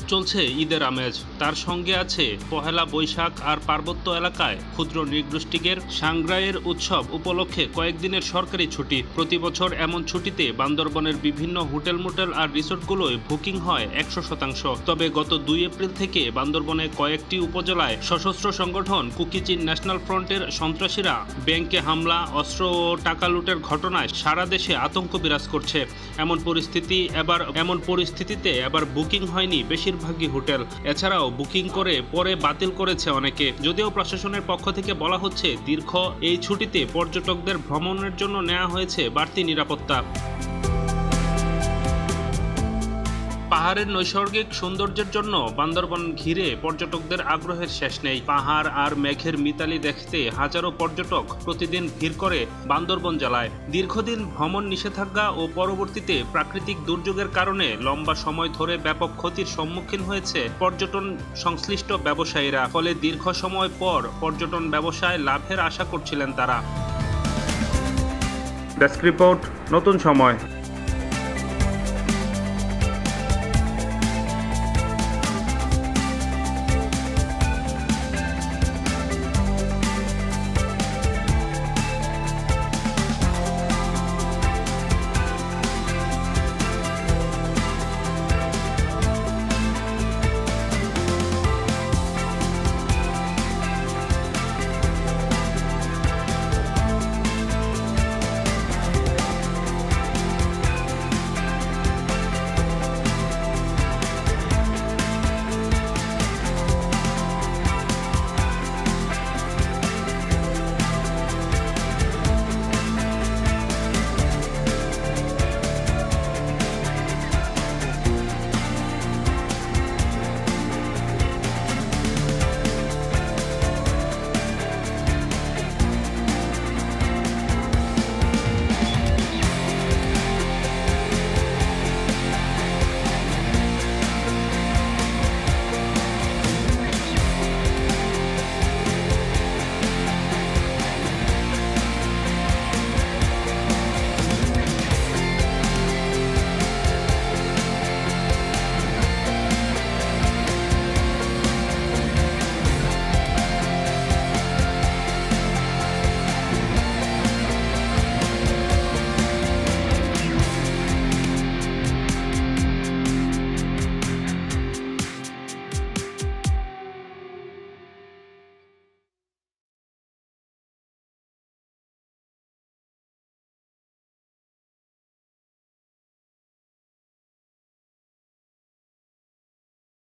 চলছে ঈদের আমেজ, তার সঙ্গে আছে পহেলা বৈশাখ আর পার্বত্য এলাকায় ক্ষুদ্র নৃগোষ্ঠীদের সাংগ্রাইয়ের উৎসব উপলক্ষে কয়েকদিনের সরকারি ছুটি। প্রতি বছর এমন ছুটিতে বান্দরবনের বিভিন্ন হোটেল মোটেল আর রিসোর্টগুলোয় বুকিং হয় 100%। তবে গত 2 এপ্রিল থেকে বান্দরবনে কয়েকটি উপজেলায় সশস্ত্র সংগঠন কুকি-চিন ন্যাশনাল ফ্রন্টের সন্ত্রাসীরা ব্যাংকে হামলা, অস্ত্র ও টাকা লুটের ঘটনায় সারা দেশে আতঙ্ক বিরাজ করছে। এমন পরিস্থিতিতে এবার বুকিং হয়নি বেশিরভাগই হোটেল। এছাড়াও বুকিং করে পরে বাতিল করেছে অনেকে। যদিও প্রশাসনের পক্ষ থেকে বলা হচ্ছে দীর্ঘ এই ছুটিতে পর্যটকদের ভ্রমণের জন্য নেওয়া হয়েছে বাড়তি নিরাপত্তা। পাহাড়ের নৈসর্গিক সৌন্দর্যের জন্য বান্দরবন ঘিরে পর্যটকদের আগ্রহের শেষ নেই। পাহাড় আর মেঘের মিতালি দেখতে হাজারো পর্যটক প্রতিদিন ভিড় করে বান্দরবন জেলায়। দীর্ঘদিন ভ্রমণ নিষেধাজ্ঞা ও পরবর্তীতে প্রাকৃতিক দুর্যোগের কারণে লম্বা সময় ধরে ব্যাপক ক্ষতির সম্মুখীন হয়েছে পর্যটন সংশ্লিষ্ট ব্যবসায়ীরা। ফলে দীর্ঘ সময় পর পর্যটন ব্যবসায় লাভের আশা করছিলেন তারা। ডেস্ক রিপোর্ট, নতুন সময়।